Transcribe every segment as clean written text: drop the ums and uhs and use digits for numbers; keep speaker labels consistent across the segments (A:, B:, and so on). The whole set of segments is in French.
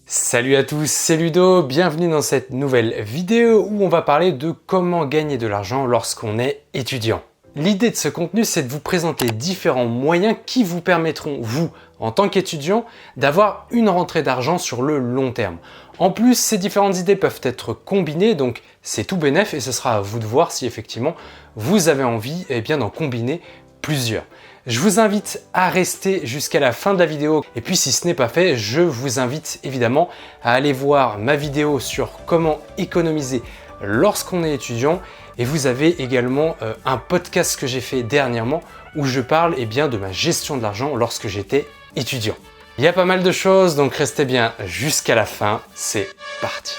A: Salut à tous, c'est Ludo, bienvenue dans cette nouvelle vidéo où on va parler de comment gagner de l'argent lorsqu'on est étudiant. L'idée de ce contenu, c'est de vous présenter différents moyens qui vous permettront, vous, en tant qu'étudiant, d'avoir une rentrée d'argent sur le long terme. En plus, ces différentes idées peuvent être combinées, donc c'est tout bénef et ce sera à vous de voir si effectivement vous avez envie d'en combiner plusieurs. Je vous invite à rester jusqu'à la fin de la vidéo et puis si ce n'est pas fait, je vous invite évidemment à aller voir ma vidéo sur comment économiser lorsqu'on est étudiant et vous avez également un podcast que j'ai fait dernièrement où je parle de ma gestion de l'argent lorsque j'étais étudiant. Il y a pas mal de choses donc restez bien jusqu'à la fin, c'est parti.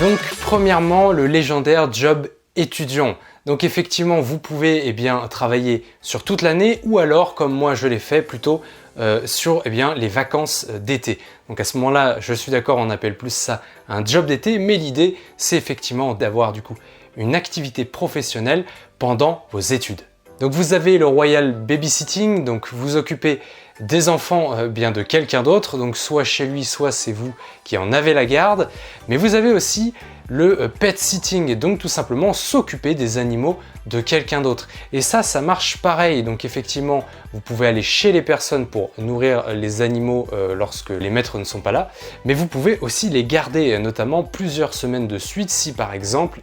A: Donc premièrement, le légendaire job étudiant. Donc effectivement, vous pouvez travailler sur toute l'année ou alors, comme moi je l'ai fait, plutôt sur les vacances d'été. Donc à ce moment-là, je suis d'accord, on appelle plus ça un job d'été, mais l'idée, c'est effectivement d'avoir du coup une activité professionnelle pendant vos études. Donc vous avez le Royal Babysitting, donc vous occupez des enfants de quelqu'un d'autre, donc soit chez lui, soit c'est vous qui en avez la garde. Mais vous avez aussi le pet sitting, donc tout simplement s'occuper des animaux de quelqu'un d'autre. Et ça marche pareil. Donc effectivement, vous pouvez aller chez les personnes pour nourrir les animaux lorsque les maîtres ne sont pas là. Mais vous pouvez aussi les garder, notamment plusieurs semaines de suite, si par exemple,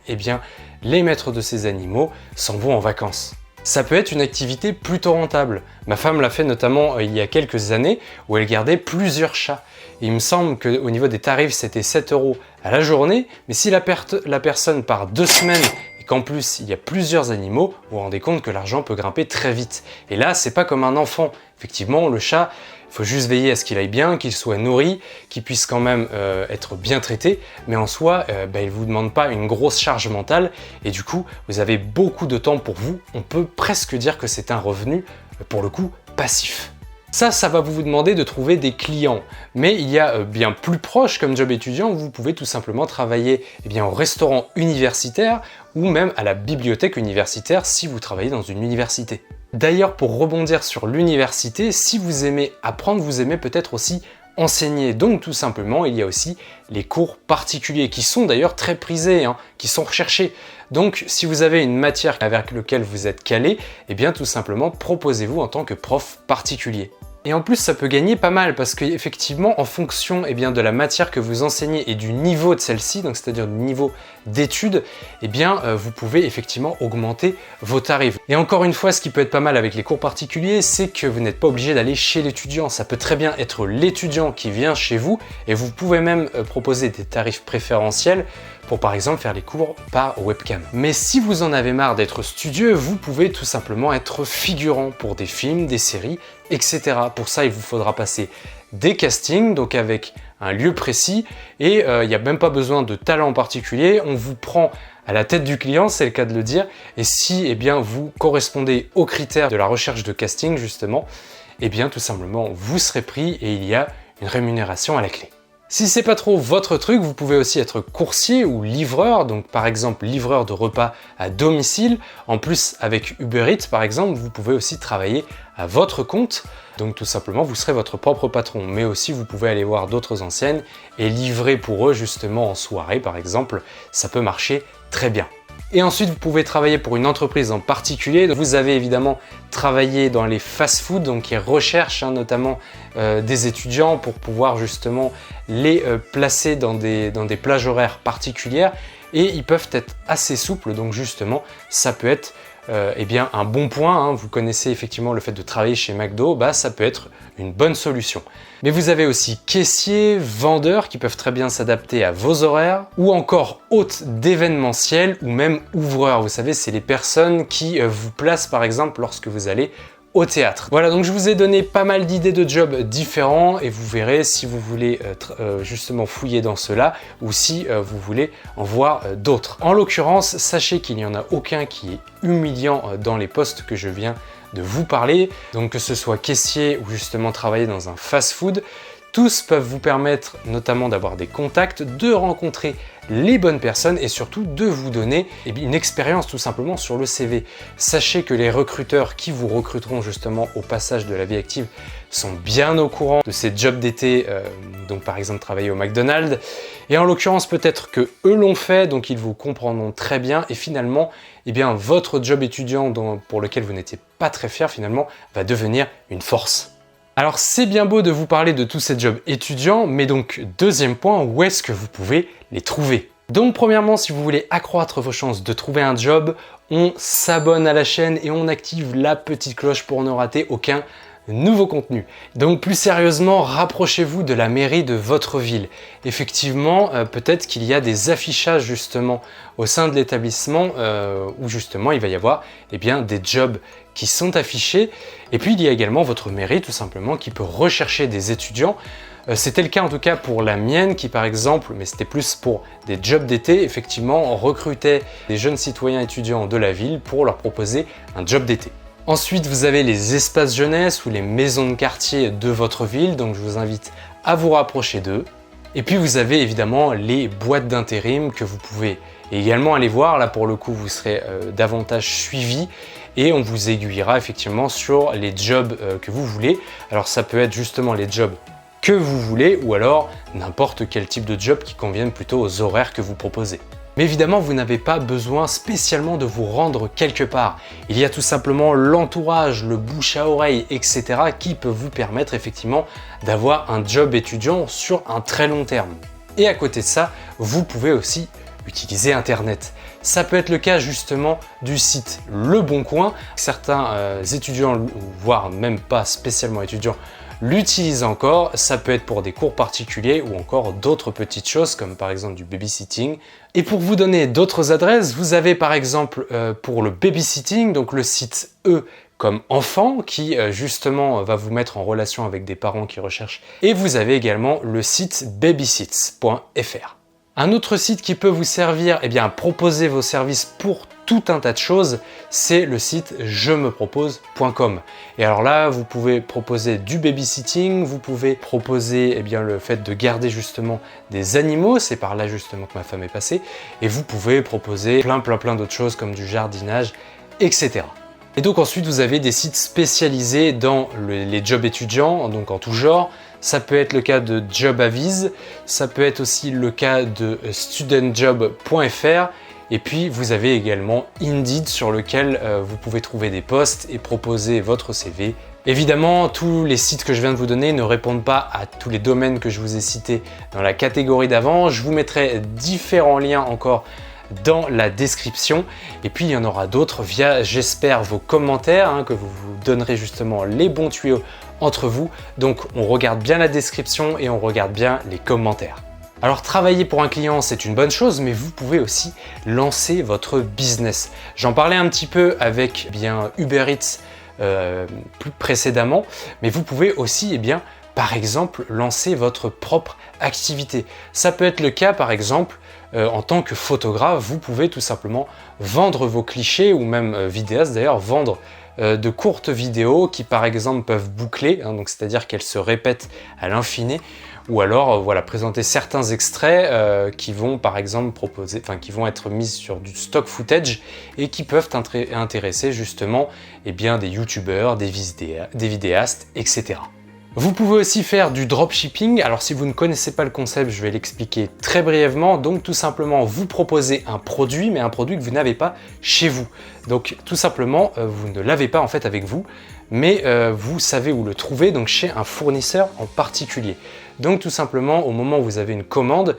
A: les maîtres de ces animaux s'en vont en vacances. Ça peut être une activité plutôt rentable. Ma femme l'a fait notamment il y a quelques années où elle gardait plusieurs chats. Et il me semble qu'au niveau des tarifs, c'était 7 € à la journée. Mais si la personne part 2 semaines et qu'en plus il y a plusieurs animaux, vous vous rendez compte que l'argent peut grimper très vite. Et là, c'est pas comme un enfant. Effectivement, le chat, il faut juste veiller à ce qu'il aille bien, qu'il soit nourri, qu'il puisse quand même être bien traité. Mais en soi, il ne vous demande pas une grosse charge mentale. Et du coup, vous avez beaucoup de temps pour vous. On peut presque dire que c'est un revenu, pour le coup, passif. Ça va vous demander de trouver des clients. Mais il y a bien plus proche comme job étudiant, vous pouvez tout simplement travailler au restaurant universitaire ou même à la bibliothèque universitaire si vous travaillez dans une université. D'ailleurs, pour rebondir sur l'université, si vous aimez apprendre, vous aimez peut-être aussi enseigner. Donc tout simplement, il y a aussi les cours particuliers qui sont d'ailleurs très prisés, qui sont recherchés. Donc si vous avez une matière avec laquelle vous êtes calé, tout simplement proposez-vous en tant que prof particulier. Et en plus, ça peut gagner pas mal parce qu'effectivement, en fonction de la matière que vous enseignez et du niveau de celle-ci, donc c'est-à-dire du niveau d'études, vous pouvez effectivement augmenter vos tarifs. Et encore une fois, ce qui peut être pas mal avec les cours particuliers, c'est que vous n'êtes pas obligé d'aller chez l'étudiant. Ça peut très bien être l'étudiant qui vient chez vous et vous pouvez même proposer des tarifs préférentiels pour par exemple faire les cours par webcam. Mais si vous en avez marre d'être studieux, vous pouvez tout simplement être figurant pour des films, des séries, etc. Pour ça, il vous faudra passer des castings, donc avec un lieu précis, et il n'y a même pas besoin de talent en particulier, on vous prend à la tête du client, c'est le cas de le dire, et si vous correspondez aux critères de la recherche de casting justement, tout simplement vous serez pris et il y a une rémunération à la clé. Si c'est pas trop votre truc, vous pouvez aussi être coursier ou livreur, donc par exemple livreur de repas à domicile. En plus, avec Uber Eats par exemple, vous pouvez aussi travailler à votre compte. Donc tout simplement, vous serez votre propre patron. Mais aussi, vous pouvez aller voir d'autres enseignes et livrer pour eux justement en soirée par exemple. Ça peut marcher très bien. Et ensuite, vous pouvez travailler pour une entreprise en particulier. Vous avez évidemment travaillé dans les fast-food, donc qui recherchent notamment des étudiants pour pouvoir justement les placer dans des plages horaires particulières. Et ils peuvent être assez souples, donc justement, ça peut être un bon point. Vous connaissez effectivement le fait de travailler chez McDo, ça peut être une bonne solution. Mais vous avez aussi caissiers, vendeurs qui peuvent très bien s'adapter à vos horaires, ou encore hôtes d'événementiel ou même ouvreurs. Vous savez, c'est les personnes qui vous placent par exemple lorsque vous allez au théâtre. Voilà, donc je vous ai donné pas mal d'idées de jobs différents et vous verrez si vous voulez justement fouiller dans cela ou si vous voulez en voir d'autres. En l'occurrence, sachez qu'il n'y en a aucun qui est humiliant dans les postes que je viens de vous parler. Donc que ce soit caissier ou justement travailler dans un fast-food, Tous peuvent vous permettre notamment d'avoir des contacts, de rencontrer les bonnes personnes et surtout de vous donner une expérience tout simplement sur le CV. Sachez que les recruteurs qui vous recruteront justement au passage de la vie active sont bien au courant de ces jobs d'été, donc par exemple travailler au McDonald's. Et en l'occurrence peut-être que eux l'ont fait, donc ils vous comprendront très bien et finalement, votre job étudiant pour lequel vous n'étiez pas très fier finalement va devenir une force. Alors c'est bien beau de vous parler de tous ces jobs étudiants, mais donc deuxième point, où est-ce que vous pouvez les trouver? Donc premièrement, si vous voulez accroître vos chances de trouver un job, on s'abonne à la chaîne et on active la petite cloche pour ne rater aucun nouveau contenu. Donc plus sérieusement, rapprochez-vous de la mairie de votre ville. Effectivement, peut-être qu'il y a des affichages justement au sein de l'établissement où justement il va y avoir des jobs qui sont affichés. Et puis il y a également votre mairie tout simplement qui peut rechercher des étudiants. C'était le cas en tout cas pour la mienne qui par exemple, mais c'était plus pour des jobs d'été, effectivement recrutait des jeunes citoyens étudiants de la ville pour leur proposer un job d'été. Ensuite, vous avez les espaces jeunesse ou les maisons de quartier de votre ville, donc je vous invite à vous rapprocher d'eux. Et puis vous avez évidemment les boîtes d'intérim que vous pouvez également aller voir. Là pour le coup, vous serez davantage suivi et on vous aiguillera effectivement sur les jobs que vous voulez. Alors ça peut être justement les jobs que vous voulez ou alors n'importe quel type de job qui convienne plutôt aux horaires que vous proposez. Mais évidemment, vous n'avez pas besoin spécialement de vous rendre quelque part. Il y a tout simplement l'entourage, le bouche à oreille, etc. qui peut vous permettre effectivement d'avoir un job étudiant sur un très long terme. Et à côté de ça, vous pouvez aussi utiliser Internet. Ça peut être le cas justement du site Le Bon Coin. Certains étudiants, voire même pas spécialement étudiants, l'utilisent encore. Ça peut être pour des cours particuliers ou encore d'autres petites choses comme par exemple du babysitting. Et pour vous donner d'autres adresses, vous avez par exemple pour le babysitting, donc le site E comme enfant qui justement va vous mettre en relation avec des parents qui recherchent. Et vous avez également le site babysits.fr. Un autre site qui peut vous servir à proposer vos services pour tout un tas de choses, c'est le site jemepropose.com. Et alors là, vous pouvez proposer du babysitting, vous pouvez proposer le fait de garder justement des animaux, c'est par là justement que ma femme est passée, et vous pouvez proposer plein d'autres choses comme du jardinage, etc. Et donc ensuite, vous avez des sites spécialisés dans les jobs étudiants, donc en tout genre. Ça peut être le cas de JobAvise, ça peut être aussi le cas de studentjob.fr et puis vous avez également Indeed sur lequel vous pouvez trouver des postes et proposer votre CV. Évidemment, tous les sites que je viens de vous donner ne répondent pas à tous les domaines que je vous ai cités dans la catégorie d'avant. Je vous mettrai différents liens encore dans la description et puis il y en aura d'autres via, j'espère, vos commentaires que vous vous donnerez justement les bons tuyaux entre vous. Donc on regarde bien la description et on regarde bien les commentaires. Alors travailler pour un client c'est une bonne chose, mais vous pouvez aussi lancer votre business. J'en parlais un petit peu avec Uber Eats plus précédemment, mais vous pouvez aussi par exemple lancer votre propre activité. Ça peut être le cas par exemple en tant que photographe, vous pouvez tout simplement vendre vos clichés ou même vidéastes d'ailleurs, vendre de courtes vidéos qui par exemple peuvent boucler, donc c'est-à-dire qu'elles se répètent à l'infini, ou alors présenter certains extraits qui vont par exemple qui vont être mis sur du stock footage et qui peuvent intéresser justement des youtubeurs, des vidéastes, etc. Vous pouvez aussi faire du dropshipping. Alors si vous ne connaissez pas le concept, je vais l'expliquer très brièvement. Donc tout simplement, vous proposez un produit, mais un produit que vous n'avez pas chez vous. Donc tout simplement, vous ne l'avez pas en fait avec vous, mais vous savez où le trouver, donc chez un fournisseur en particulier. Donc tout simplement, au moment où vous avez une commande,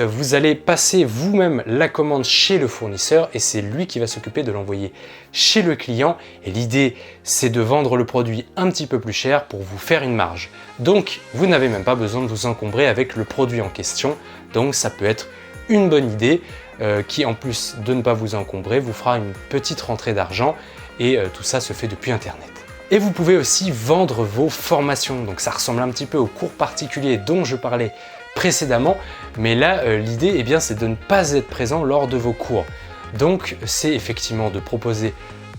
A: vous allez passer vous-même la commande chez le fournisseur et c'est lui qui va s'occuper de l'envoyer chez le client. Et l'idée, c'est de vendre le produit un petit peu plus cher pour vous faire une marge. Donc vous n'avez même pas besoin de vous encombrer avec le produit en question. Donc ça peut être une bonne idée qui, en plus de ne pas vous encombrer, vous fera une petite rentrée d'argent et tout ça se fait depuis Internet. Et vous pouvez aussi vendre vos formations. Donc ça ressemble un petit peu aux cours particuliers dont je parlais précédemment, mais là l'idée c'est de ne pas être présent lors de vos cours. Donc c'est effectivement de proposer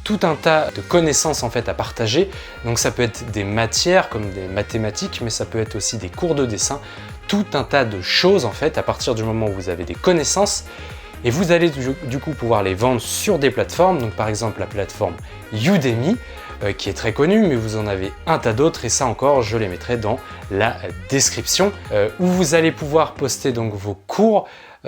A: tout un tas de connaissances en fait à partager. Donc ça peut être des matières comme des mathématiques, mais ça peut être aussi des cours de dessin, tout un tas de choses en fait à partir du moment où vous avez des connaissances. Et vous allez du coup pouvoir les vendre sur des plateformes, donc par exemple la plateforme Udemy, qui est très connue, mais vous en avez un tas d'autres, et ça encore, je les mettrai dans la description, où vous allez pouvoir poster donc vos cours.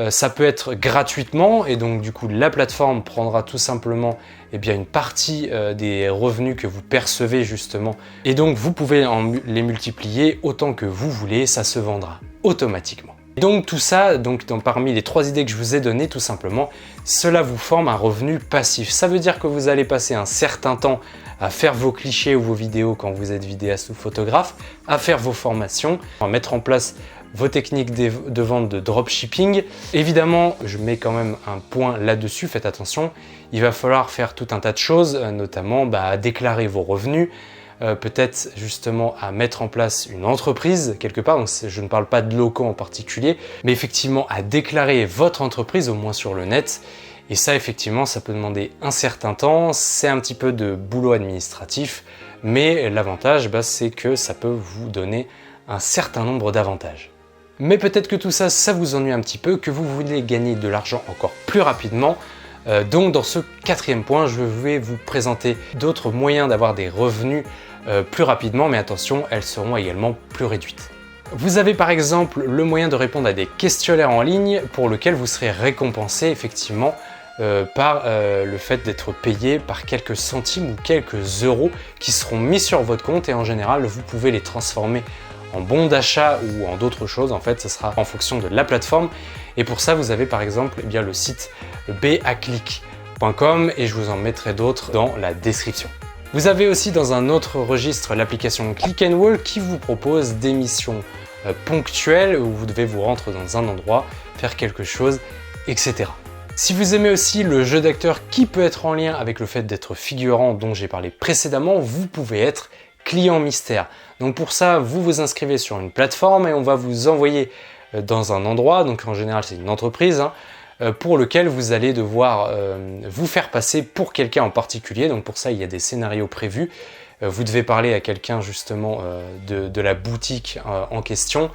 A: Ça peut être gratuitement, et donc du coup la plateforme prendra tout simplement une partie des revenus que vous percevez justement, et donc vous pouvez les multiplier autant que vous voulez, ça se vendra automatiquement. Et donc tout ça, parmi les 3 idées que je vous ai données, tout simplement, cela vous forme un revenu passif. Ça veut dire que vous allez passer un certain temps à faire vos clichés ou vos vidéos quand vous êtes vidéaste ou photographe, à faire vos formations, à mettre en place vos techniques de vente de dropshipping. Évidemment, je mets quand même un point là-dessus, faites attention, il va falloir faire tout un tas de choses, notamment à déclarer vos revenus, peut-être justement à mettre en place une entreprise quelque part, donc je ne parle pas de locaux en particulier, mais effectivement à déclarer votre entreprise au moins sur le net. Et ça effectivement ça peut demander un certain temps, c'est un petit peu de boulot administratif, mais l'avantage c'est que ça peut vous donner un certain nombre d'avantages. Mais peut-être que tout ça, ça vous ennuie un petit peu, que vous voulez gagner de l'argent encore plus rapidement. Donc dans ce 4e point, je vais vous présenter d'autres moyens d'avoir des revenus plus rapidement, mais attention, elles seront également plus réduites. Vous avez par exemple le moyen de répondre à des questionnaires en ligne pour lesquels vous serez récompensé effectivement par le fait d'être payé par quelques centimes ou quelques euros qui seront mis sur votre compte, et en général vous pouvez les transformer en bons d'achat ou en d'autres choses. En fait, ce sera en fonction de la plateforme, et pour ça vous avez par exemple le site baclick.com, et je vous en mettrai d'autres dans la description. Vous avez aussi dans un autre registre l'application Click and Wall qui vous propose des missions ponctuelles où vous devez vous rendre dans un endroit, faire quelque chose, etc. Si vous aimez aussi le jeu d'acteur qui peut être en lien avec le fait d'être figurant dont j'ai parlé précédemment, vous pouvez être client mystère. Donc pour ça, vous vous inscrivez sur une plateforme et on va vous envoyer dans un endroit, donc en général c'est une entreprise, pour lequel vous allez devoir vous faire passer pour quelqu'un en particulier. Donc pour ça, il y a des scénarios prévus. Vous devez parler à quelqu'un justement de la boutique en question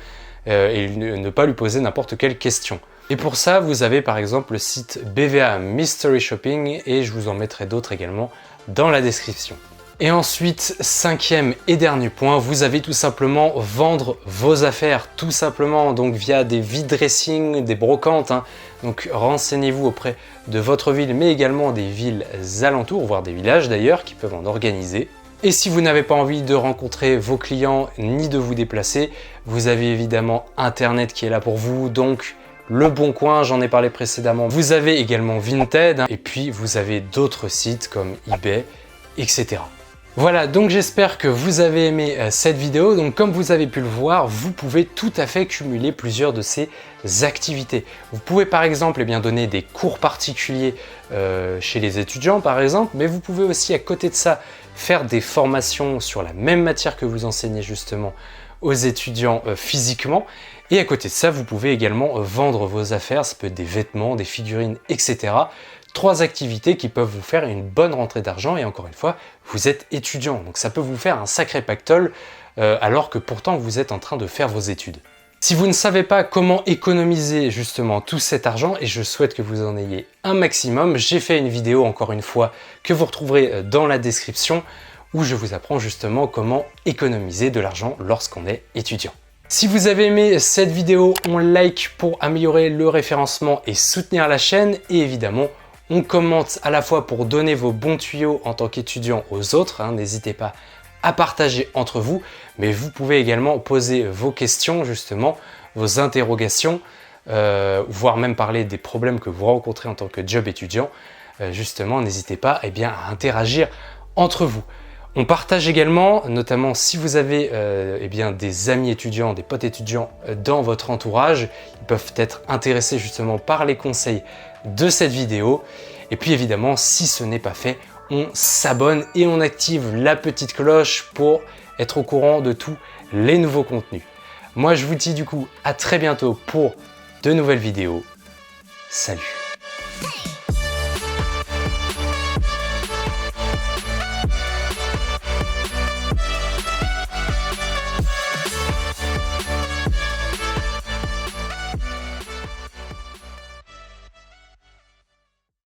A: et ne pas lui poser n'importe quelle question. Et pour ça, vous avez par exemple le site BVA Mystery Shopping, et je vous en mettrai d'autres également dans la description. Et ensuite, 5e et dernier point, vous avez tout simplement vendre vos affaires, tout simplement, donc via des vide-dressing, des brocantes. Donc renseignez-vous auprès de votre ville, mais également des villes alentours, voire des villages d'ailleurs, qui peuvent en organiser. Et si vous n'avez pas envie de rencontrer vos clients ni de vous déplacer, vous avez évidemment Internet qui est là pour vous, donc Le Bon Coin, j'en ai parlé précédemment. Vous avez également Vinted, et puis vous avez d'autres sites comme eBay, etc. Voilà, donc j'espère que vous avez aimé cette vidéo. Donc comme vous avez pu le voir, vous pouvez tout à fait cumuler plusieurs de ces activités. Vous pouvez par exemple donner des cours particuliers chez les étudiants par exemple, mais vous pouvez aussi à côté de ça faire des formations sur la même matière que vous enseignez justement aux étudiants physiquement. Et à côté de ça, vous pouvez également vendre vos affaires, ça peut être des vêtements, des figurines, etc. 3 activités qui peuvent vous faire une bonne rentrée d'argent, et encore une fois, vous êtes étudiant, donc ça peut vous faire un sacré pactole alors que pourtant vous êtes en train de faire vos études. Si vous ne savez pas comment économiser justement tout cet argent, et je souhaite que vous en ayez un maximum, j'ai fait une vidéo encore une fois que vous retrouverez dans la description où je vous apprends justement comment économiser de l'argent lorsqu'on est étudiant. Si vous avez aimé cette vidéo, on like pour améliorer le référencement et soutenir la chaîne, et évidemment on commente à la fois pour donner vos bons tuyaux en tant qu'étudiant aux autres, n'hésitez pas à partager entre vous, mais vous pouvez également poser vos questions justement, vos interrogations, voire même parler des problèmes que vous rencontrez en tant que job étudiant. Justement, n'hésitez pas à interagir entre vous. On partage également, notamment si vous avez des amis étudiants, des potes étudiants dans votre entourage, ils peuvent être intéressés justement par les conseils de cette vidéo. Et puis évidemment, si ce n'est pas fait, on s'abonne et on active la petite cloche pour être au courant de tous les nouveaux contenus. Moi, je vous dis du coup à très bientôt pour de nouvelles vidéos. Salut!